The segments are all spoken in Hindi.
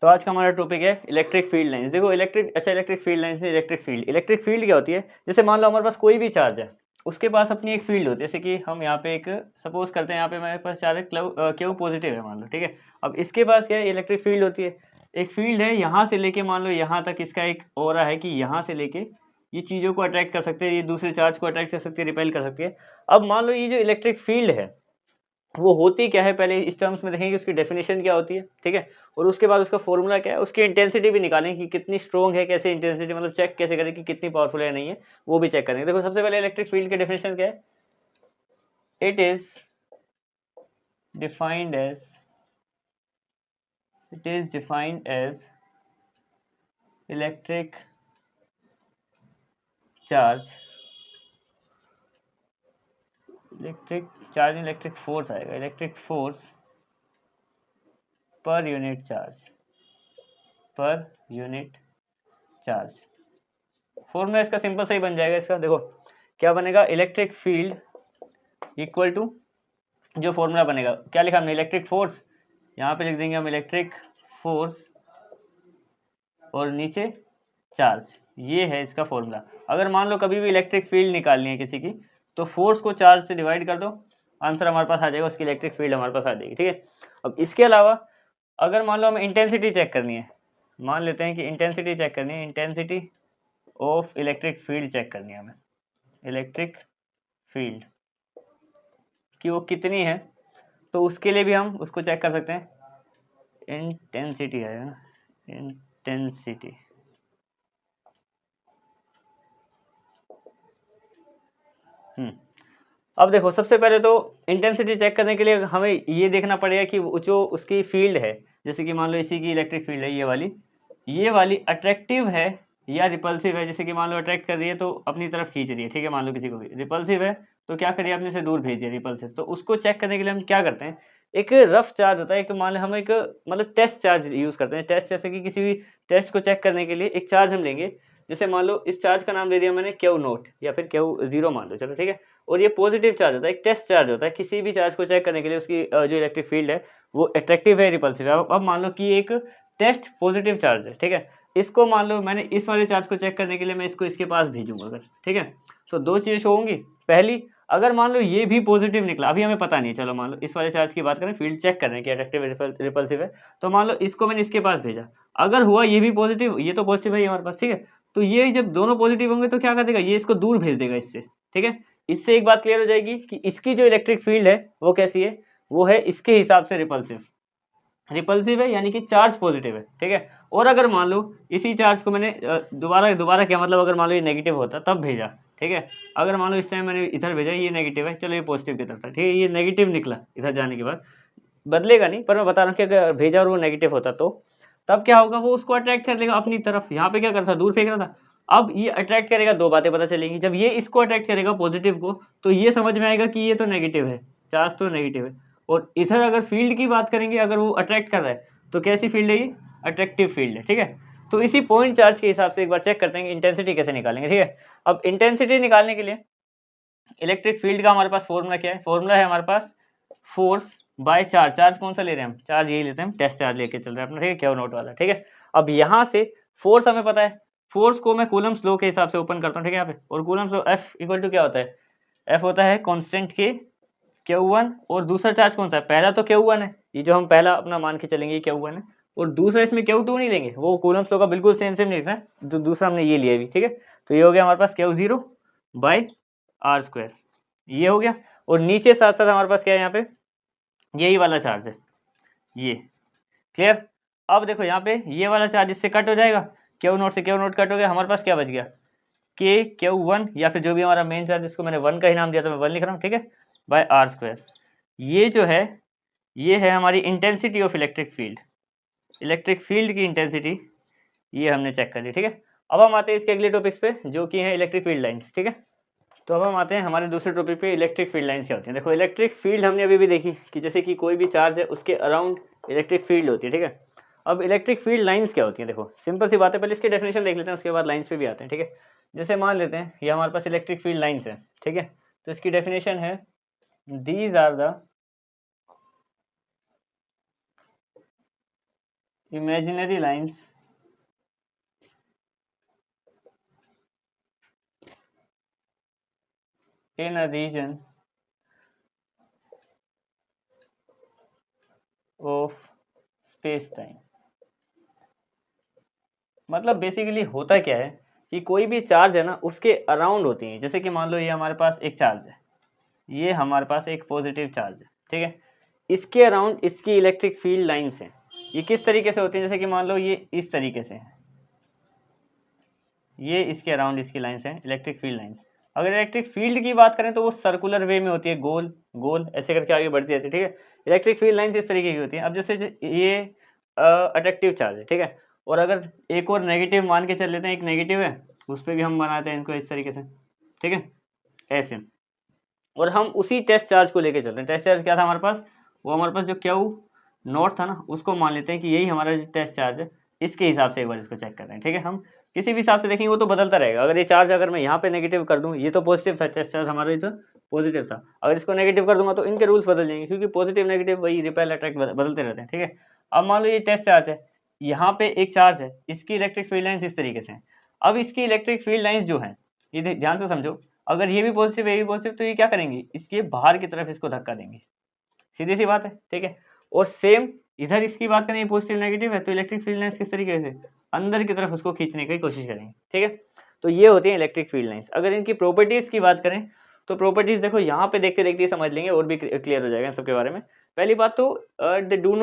तो आज का हमारा टॉपिक है इलेक्ट्रिक फील्ड लाइंस। देखो इलेक्ट्रिक फील्ड लाइंस से इलेक्ट्रिक फील्ड क्या होती है, जैसे मान लो हमारे पास कोई भी चार्ज है, उसके पास अपनी एक फील्ड होती है। जैसे कि हम यहाँ पे एक सपोज करते हैं, यहाँ पे हमारे पास चार्ज है क्यू पॉजिटिव है मान लो, ठीक है। अब इसके पास क्या है, इलेक्ट्रिक फील्ड होती है। एक फील्ड है यहाँ से लेके मान लो यहाँ तक, इसका एक ऑरा है कि यहाँ से लेके ये चीज़ों को अट्रैक्ट कर सकते हैं, ये दूसरे चार्ज को अट्रैक्ट कर सकती है, रिपेल कर सकती है। अब मान लो ये जो इलेक्ट्रिक फील्ड है वो होती क्या है, पहले इस टर्म्स में देखेंगे उसकी डेफिनेशन क्या होती है, ठीक है। और उसके बाद उसका फॉर्मूला क्या है, उसकी इंटेंसिटी भी निकालेंगे कि कितनी स्ट्रॉन्ग है, कैसे इंटेंसिटी मतलब चेक कैसे करें कि कितनी पावरफुल है नहीं है, वो भी चेक करेंगे। देखो सबसे पहले इलेक्ट्रिक फील्ड की डेफिनेशन क्या है, it is defined as electric charge electric force आएगा, electric force per unit charge. Formula इसका सिंपल सही बन जाएगा। इसका देखो क्या बनेगा, इलेक्ट्रिक फील्ड इक्वल टू, जो फॉर्मूला बनेगा क्या लिखा हमने, इलेक्ट्रिक फोर्स, यहाँ पे लिख देंगे हम इलेक्ट्रिक फोर्स और नीचे चार्ज, ये है इसका फॉर्मूला। अगर मान लो कभी भी इलेक्ट्रिक फील्ड निकालनी है किसी की, तो फोर्स को चार्ज से डिवाइड कर दो, आंसर हमारे पास आ जाएगा, उसकी इलेक्ट्रिक फील्ड हमारे पास आ जाएगी, ठीक है। अब इसके अलावा अगर मान लो हमें इंटेंसिटी चेक करनी है, मान लेते हैं कि इंटेंसिटी चेक करनी है, intensity of electric field check करनी है हमें, इलेक्ट्रिक फील्ड कि वो कितनी है, तो उसके लिए भी हम उसको चेक कर सकते हैं, इंटेंसिटी है ना, इंटेंसिटी। अब देखो सबसे पहले तो इंटेंसिटी चेक करने के लिए हमें ये देखना पड़ेगा कि जो उसकी फील्ड है, जैसे कि मान लो इसी की इलेक्ट्रिक फील्ड है, ये वाली अट्रैक्टिव है या रिपल्सिव है। जैसे कि मान लो अट्रैक्ट कर रही है तो अपनी तरफ खींच रही है, ठीक है। मान लो किसी को भी रिपल्सिव है तो क्या करिए, आपने उसे दूर भेज दिया, रिपल्सिव। तो उसको चेक करने के लिए हम क्या करते हैं, एक रफ चार्ज होता है, एक मान लो हम एक मतलब टेस्ट चार्ज यूज करते हैं। टेस्ट जैसे कि किसी भी टेस्ट को चेक करने के लिए एक चार्ज हम लेंगे, जैसे मान लो इस चार्ज का नाम दे दिया मैंने क्यू नोट या फिर क्यू जीरो मान लो, चलो ठीक है। और ये पॉजिटिव चार्ज होता है, एक टेस्ट चार्ज होता है। किसी भी चार्ज को चेक करने के लिए उसकी जो इलेक्ट्रिक फील्ड है वो अट्रैक्टिव है, रिपल्सिव है। अब मान लो कि एक टेस्ट पॉजिटिव चार्ज है, ठीक है। इसको मान लो मैंने इस वाले चार्ज को चेक करने के लिए मैं इसको इसके पास भेजूंगा अगर, ठीक है। तो दो चीजें शो होंगी, पहली अगर मान लो ये भी पॉजिटिव निकला, अभी हमें पता नहीं है, चलो मान लो इस वाले चार्ज की बात करें, फील्ड चेक करें कि अट्रैक्टिव रिपल्सिव है, तो मान लो इसको मैंने इसके पास भेजा, अगर हुआ ये भी पॉजिटिव, ये तो पॉजिटिव है हमारे पास, ठीक है। तो ये जब दोनों पॉजिटिव होंगे तो क्या कर देगा, ये इसको दूर भेज देगा इससे, ठीक है। इससे एक बात क्लियर हो जाएगी कि इसकी जो इलेक्ट्रिक फील्ड है वो कैसी है, वो है इसके हिसाब से रिपल्सिव है, यानी कि चार्ज पॉजिटिव है, ठीक है। और अगर मान लो इसी चार्ज को मैंने दोबारा क्या मतलब, अगर मान लो ये नेगेटिव होता तब भेजा, ठीक है। अगर मान लो इस टाइम मैंने इधर भेजा, ये नेगेटिव है, चलो ये पॉजिटिव की तरफ था, ठीक है। ये नेगेटिव निकला इधर जाने के बाद, बदलेगा नहीं, पर मैं बता रहा हूँ कि अगर भेजा और वो नेगेटिव होता तो तब क्या होगा, वो उसको अट्रैक्ट कर लेगा अपनी तरफ। यहाँ पे क्या कर रहा था, दूर फेंक रहा था, अब ये अट्रैक्ट करेगा, दो बातें पता चलेंगी। जब ये इसको अट्रैक्ट करेगा पॉजिटिव को, तो ये समझ में आएगा कि ये तो नेगेटिव है, चार्ज तो नेगेटिव है। और इधर अगर फील्ड की बात करेंगे, अगर वो अट्रैक्ट कर रहा है तो कैसी फील्ड है, ये अट्रैक्टिव फील्ड है, ठीक है। तो इसी पॉइंट चार्ज के हिसाब से एक बार चेक करते हैं इंटेंसिटी कैसे निकालेंगे, ठीक है। अब इंटेंसिटी निकालने के लिए इलेक्ट्रिक फील्ड का हमारे पास फॉर्मूला क्या है, फॉर्मूला है हमारे पास फोर्स बाय चार्ज। चार्ज कौन सा ले रहे हैं हम, चार्ज यही लेते हैं, हम टेस्ट चार्ज लेके चल रहे हैं अपना, ठीक है, क्यू नोट वाला, ठीक है। अब यहाँ से फोर्स हमें पता है, फोर्स को मैं कूलम्स लॉ के हिसाब से ओपन करता हूँ, ठीक है। यहाँ पे और Coulomb's law F equal to क्या होता है, एफ होता है कांस्टेंट के Q1, और दूसरा चार्ज कौन सा है, पहला तो Q1 है, ये जो हम पहला अपना मान के चलेंगे Q1 है, और दूसरा इसमें Q2 नहीं लेंगे, वो कूलम्स लॉ का बिल्कुल सेम नहीं लिखना है, जो दूसरा हमने ये लिया अभी, ठीक है। तो ये हो गया हमारे पास Q0 बाई आर स्क्वायर, ये हो गया। और नीचे साथ साथ हमारे पास क्या है, यहाँ पे यही वाला चार्ज है, ये क्लियर। अब देखो यहाँ पे ये वाला चार्ज इससे कट हो जाएगा, क्यू नोट से क्यू नोट कट हो गया, हमारे पास क्या बच गया, के Q1 या फिर जो भी हमारा मेन चार्ज, जिसको मैंने 1 का ही नाम दिया तो मैं 1 लिख रहा हूँ, ठीक है, बाय आर स्क्वायर। ये जो है ये है हमारी इंटेंसिटी ऑफ इलेक्ट्रिक फील्ड की इंटेंसिटी, ये हमने चेक कर ली, ठीक है। अब हम आते हैं इसके अगले टॉपिक्स पे, जो कि है इलेक्ट्रिक फील्ड लाइंस, ठीक है। तो अब हम आते हैं हमारे दूसरे टॉपिक पे, इलेक्ट्रिक फील्ड लाइंस क्या होती है। देखो इलेक्ट्रिक फील्ड हमने अभी भी देखी कि जैसे कि कोई भी चार्ज है उसके अराउंड इलेक्ट्रिक फील्ड होती है, ठीक है। अब इलेक्ट्रिक फील्ड लाइंस क्या होती है, देखो सिंपल सी बात है, पहले इसकी डेफिनेशन देख लेते हैं, उसके बाद लाइंस पे भी आते हैं, ठीक है। जैसे मान लेते हैं ये हमारे पास इलेक्ट्रिक फील्ड लाइंस है, ठीक है। तो इसकी डेफिनेशन है, these are the imaginary lines in a region of space time। मतलब बेसिकली होता क्या है कि कोई भी चार्ज है ना उसके अराउंड होती है। जैसे कि मान लो ये हमारे पास एक चार्ज है, ये हमारे पास एक पॉजिटिव चार्ज है, ठीक है। इसके अराउंड इसकी इलेक्ट्रिक फील्ड लाइंस हैं। ये किस तरीके से होती हैं? जैसे कि मान लो ये इस तरीके से है, ये इसके अराउंड इसकी लाइंस हैं, इलेक्ट्रिक फील्ड लाइंस। अगर इलेक्ट्रिक फील्ड की बात करें तो वो सर्कुलर वे में होती है, गोल गोल ऐसे करके आगे बढ़ती रहती है, ठीक है। इलेक्ट्रिक फील्ड लाइंस इस तरीके की होती हैं। अब जैसे ये अट्रैक्टिव चार्ज है, ठीक है, और अगर एक और नेगेटिव मान के चल लेते हैं, एक नेगेटिव है, उस पर भी हम बनाते हैं इनको इस तरीके से, ठीक है, ऐसे। और हम उसी टेस्ट चार्ज को लेके चलते हैं। टेस्ट चार्ज क्या था हमारे पास? वो हमारे पास जो क्यू नॉट था ना, उसको मान लेते हैं कि यही हमारा जो टेस्ट चार्ज है। इसके हिसाब से एक बार इसको चेक कर रहे हैं, ठीक है। हम किसी भी हिसाब से देखेंगे वो तो बदलता रहेगा। अगर ये चार्ज अगर मैं यहाँ पे नेगेटिव कर दूँ, ये तो पॉजिटिव था, टेस्ट चार्ज हमारा ये तो पॉजिटिव था, अगर इसको नेगेटिव कर दूंगा तो इनके रूल्स बदल जाएंगे, क्योंकि पॉजिटिव नेगेटिव वही रिपेल अट्रैक्ट बदलते रहते हैं, ठीक है। अब मान लो ये टेस्ट चार्ज है, यहाँ पे एक चार्ज है, इसकी इलेक्ट्रिक फील्ड लाइन्स इस तरीके से हैं। अब इसकी इलेक्ट्रिक फील्ड लाइन्स जो हैं, ये ध्यान से समझो, अगर ये भी पॉजिटिव, ये भी पॉजिटिव, तो ये क्या करेंगे? इसके बाहर की तरफ इसको धक्का देंगे, सीधी सी बात है, ठीक है। और सेम इधर इसकी बात करें, पॉजिटिव नेगेटिव है, तो इलेक्ट्रिक फील्ड लाइंस किस तरीके से अंदर की तरफ उसको खींचने की कोशिश करेंगे, ठीक है। तो ये होती है इलेक्ट्रिक फील्ड लाइंस। अगर इनकी प्रॉपर्टीज की बात करें तो प्रॉपर्टीज देखो यहाँ पे देखते देखते समझ लेंगे, और भी क्लियर हो जाएगा इन सबके बारे में। पहली बात तो they do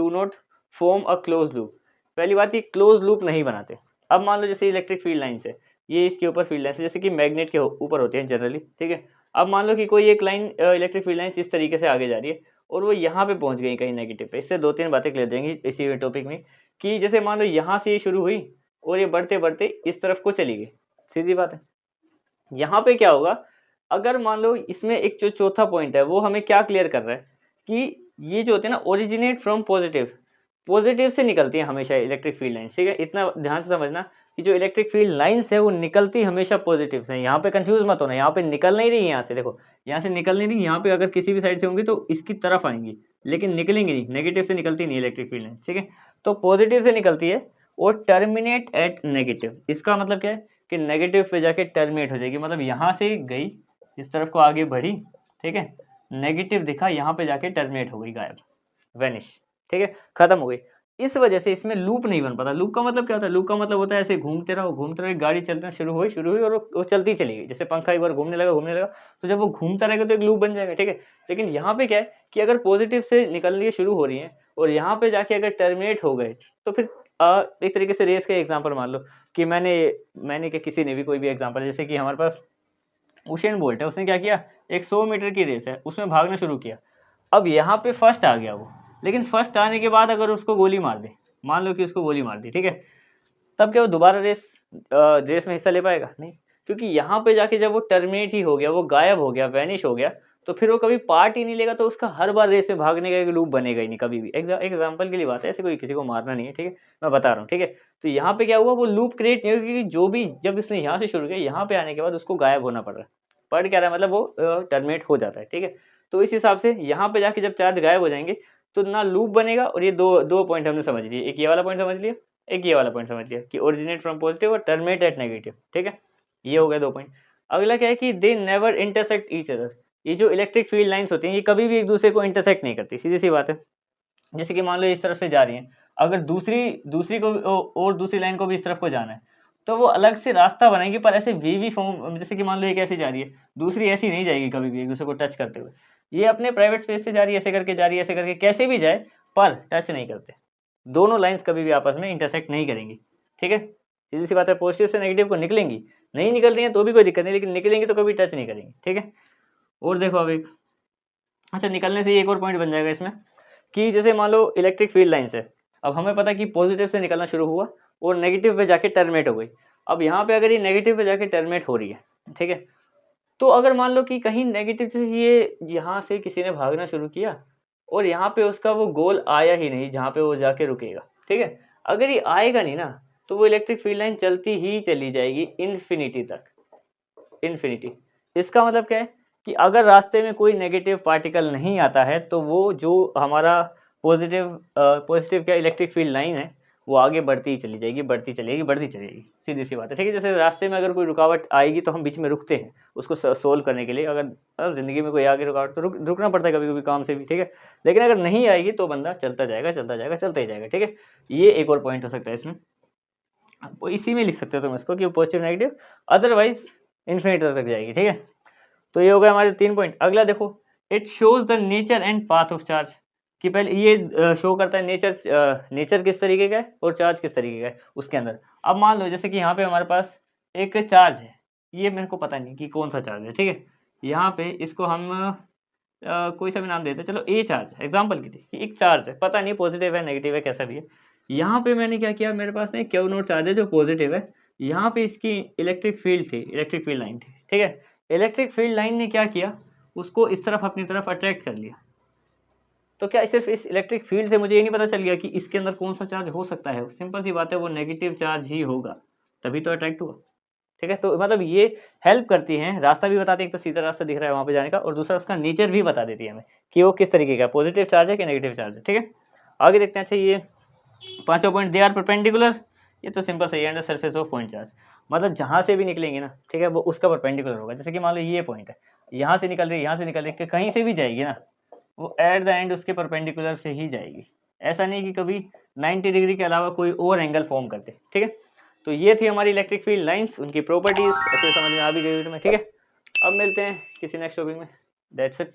not form a close loop. पहली बात, ये क्लोज लूप नहीं बनाते। अब मान लो जैसे इलेक्ट्रिक फील्ड लाइन्स है, ये इसके ऊपर फील्ड लाइन्स है, जैसे कि मैग्नेट के ऊपर होते हैं जनरली, ठीक है। अब मान लो कि कोई एक लाइन इलेक्ट्रिक फील्ड लाइन्स इस तरीके से आगे जा रही है और वो यहाँ पे पहुंच गई कहीं नेगेटिव पे। इससे दो तीन बातें क्लियर देंगी इसी टॉपिक में, कि जैसे मान लो यहाँ से ये शुरू हुई और ये बढ़ते बढ़ते इस तरफ को चली गई, सीधी बात है। यहाँ पे क्या होगा? अगर मान लो इसमें एक जो चौथा पॉइंट है वो हमें क्या क्लियर कर रहा है कि ये जो होते हैं ना, ओरिजिनेट फ्रॉम पॉजिटिव, पॉजिटिव से निकलती है हमेशा इलेक्ट्रिक फील्ड लाइन्स, ठीक है। इतना ध्यान से समझना कि जो इलेक्ट्रिक फील्ड लाइन्स है वो निकलती हमेशा पॉजिटिव से। यहाँ पे कंफ्यूज मत होना, यहाँ पे निकल नहीं रही, यहाँ से देखो, यहाँ से निकल नहीं रही, यहाँ पे अगर किसी भी साइड से होंगी तो इसकी तरफ आएंगी, लेकिन निकलेंगी नहीं, नेगेटिव से निकलती नहीं इलेक्ट्रिक फील्ड लाइन्स, ठीक है। तो पॉजिटिव से निकलती है और टर्मिनेट एट नेगेटिव। इसका मतलब क्या है कि नेगेटिव पे जाके टर्मिनेट हो जाएगी, मतलब यहाँ से गई इस तरफ को आगे बढ़ी, ठीक है, नेगेटिव दिखा, यहाँ पे जाके टर्मिनेट हो गई, गायब, वेनिश, ठीक है, खत्म हो गई। इस वजह से इसमें लूप नहीं बन पाता। लूप का मतलब क्या होता है? लूप का मतलब होता है ऐसे घूमते रहो, गाड़ी चलना शुरू हुई और वो चलती चली गई। जैसे पंखा एक बार घूमने लगा, तो जब वो घूमता रहेगा तो एक लूप बन जाएगा, ठीक है। लेकिन यहाँ पे क्या है कि अगर पॉजिटिव से निकलनी शुरू हो रही है और यहाँ पे जाके अगर टर्मिनेट हो गए, तो फिर एक तरीके से रेस का एग्जाम्पल मान लो कि मैंने कि किसी ने भी कोई भी एग्जाम्पल, जैसे कि हमारे पास उसेन बोल्ट है, उसने क्या किया, एक 100 मीटर की रेस है, उसमें भागना शुरू किया। अब यहाँ पे फर्स्ट आ गया वो, लेकिन फर्स्ट आने के बाद अगर उसको गोली मार दे, मान लो कि उसको गोली मार दी, ठीक है, तब क्या वो दोबारा रेस में हिस्सा ले पाएगा? नहीं, क्योंकि यहाँ पे जाके जब वो टर्मिनेट ही हो गया, वो गायब हो गया, वैनिश हो गया, तो फिर वो कभी पार्ट ही नहीं लेगा, तो उसका हर बार रेस में भागने का एक लूप बनेगा ही नहीं कभी भी। एग्जाम्पल के लिए बात है, ऐसे कोई किसी को मारना नहीं है, ठीक है, मैं बता रहा हूँ, ठीक है। तो यहाँ पे क्या हुआ, वो लूप क्रिएट नहीं होगी, क्योंकि जो भी जब इसने यहाँ से शुरू किया, यहाँ पे आने के बाद उसको गायब होना पड़ रहा है। पढ़ क्या रहा है, मतलब वो टर्मिनेट हो जाता है, ठीक है। तो इस हिसाब से यहाँ पे जाके जब चार्ज गायब हो जाएंगे तो ना लूप बनेगा। और ये दो दो पॉइंट हमने समझ लिए, एक ये वाला पॉइंट समझ लिया, एक ये वाला पॉइंट समझ लिया कि ओरिजिनेट फ्रॉम पॉजिटिव और टर्मिनेट एट नेगेटिव, ठीक है। ये हो गया 2 पॉइंट। अगला क्या है कि they never intersect each other. ये जो इलेक्ट्रिक फील्ड लाइंस होती हैं ये कभी भी एक दूसरे को इंटरसेक्ट नहीं करती, सीधी सी बात है। जैसे कि मान लो इस तरफ से जा रही हैं, अगर दूसरी को और दूसरी लाइन को भी इस तरफ को जाना है, तो वो अलग से रास्ता बनाएंगे, पर ऐसे वी फॉर्म। जैसे कि मान लो एक ऐसी जा रही है, दूसरी ऐसी नहीं जाएगी कभी भी एक दूसरे को टच करते हुए। ये अपने प्राइवेट स्पेस से जा रही है, ऐसे करके जा रही है, ऐसे करके कैसे भी जाए, पर टच नहीं करते। दोनों लाइंस कभी भी आपस में इंटरसेक्ट नहीं करेंगी, ठीक है, सीधी सी बात है। पॉजिटिव से नेगेटिव को निकलेंगी, नहीं निकल रही है तो भी कोई दिक्कत नहीं, लेकिन निकलेंगी तो कभी टच नहीं करेंगी, ठीक है। और देखो अब एक, अच्छा, निकलने से एक और पॉइंट बन जाएगा इसमें कि जैसे मान लो इलेक्ट्रिक फील्ड लाइन्स है, अब हमें पता कि पॉजिटिव से निकलना शुरू हुआ और नेगेटिव पे जाके टर्मिनेट हो गई। अब यहाँ पे अगर ये नेगेटिव पे जाके टर्मिनेट हो रही है, ठीक है, तो अगर मान लो कि कहीं नेगेटिव से ये यहाँ से किसी ने भागना शुरू किया और यहाँ पे उसका वो गोल आया ही नहीं जहाँ पे वो जाके रुकेगा, ठीक है। अगर ये आएगा नहीं ना, तो वो इलेक्ट्रिक फील्ड लाइन चलती ही चली जाएगी इन्फिनिटी तक, इन्फिनिटी। इसका मतलब क्या है कि अगर रास्ते में कोई नेगेटिव पार्टिकल नहीं आता है तो वो जो हमारा पॉजिटिव क्या इलेक्ट्रिक फील्ड लाइन है वो आगे बढ़ती ही चली जाएगी, बढ़ती चलेगी, बढ़ती चलेगी, सीधी सी बात है, ठीक है। जैसे रास्ते में अगर कोई रुकावट आएगी तो हम बीच में रुकते हैं उसको सोल्व करने के लिए, अगर ज़िंदगी में कोई आगे रुकावट तो रुकना पड़ता है कभी कभी काम से भी, ठीक है। लेकिन अगर नहीं आएगी तो बंदा चलता जाएगा, चलता जाएगा, चलता ही जाएगा, ठीक है। ये एक और पॉइंट हो सकता है इसमें, इसी में लिख सकते हो तुम इसको कि पॉजिटिव नेगेटिव, अदरवाइज इन्फिनिटी तक जाएगी, ठीक है। तो ये हो गया हमारे 3 पॉइंट। अगला देखो, it shows the nature and path of charge, कि पहले ये शो करता है नेचर किस तरीके का है और चार्ज किस तरीके का है उसके अंदर। अब मान लो जैसे कि यहाँ पे हमारे पास एक चार्ज है, ये मेरे को पता नहीं कि कौन सा चार्ज है, ठीक है। यहाँ पे इसको हम कोई सा भी नाम देते हैं, चलो ए चार्ज है एग्जाम्पल के लिए, कि एक चार्ज है, पता नहीं पॉजिटिव है नेगेटिव है कैसा भी है। यहाँ पे मैंने क्या किया, मेरे पास ना क्यू नोट चार्ज है जो पॉजिटिव है, यहाँ पे इसकी इलेक्ट्रिक फील्ड थी, इलेक्ट्रिक फील्ड लाइन थी, ठीक है। इलेक्ट्रिक फील्ड लाइन ने क्या किया, उसको इस तरफ अपनी तरफ अट्रैक्ट कर लिया। तो क्या सिर्फ इस इलेक्ट्रिक फील्ड से मुझे ये नहीं पता चल गया कि इसके अंदर कौन सा चार्ज हो सकता है, सिंपल सी बात है वो नेगेटिव चार्ज ही होगा, तभी तो अट्रैक्ट हुआ, ठीक है। तो मतलब ये हेल्प करती हैं, रास्ता भी बताती है, एक तो सीधा रास्ता दिख रहा है वहाँ पे जाने का, और दूसरा उसका नेचर भी बता देती है हमें कि वो किस तरीके का पॉजिटिव चार्ज है कि नेगेटिव चार्ज है, ठीक है। आगे देखते हैं। अच्छा ये 5वां पॉइंट, दे आर परपेंडिकुलर, ये तो सिंपल सही है, under surface of point charge, मतलब जहाँ से भी निकलेंगे ना, ठीक है, वो उसका परपेंडिकुलर होगा। जैसे कि मान लो ये पॉइंट है, यहाँ से निकल रही है, यहाँ से निकल रही है, कहीं से भी जाएगी ना, वो एट द एंड उसके परपेंडिकुलर से ही जाएगी, ऐसा नहीं कि कभी 90 डिग्री के अलावा कोई और एंगल फॉर्म करते, ठीक है। तो ये थी हमारी इलेक्ट्रिक फील्ड लाइंस, उनकी प्रॉपर्टीज अच्छे समझ में आ भी गई तुम्हें, ठीक है। अब मिलते हैं किसी नेक्स्ट टॉपिक में, दैट्स इट।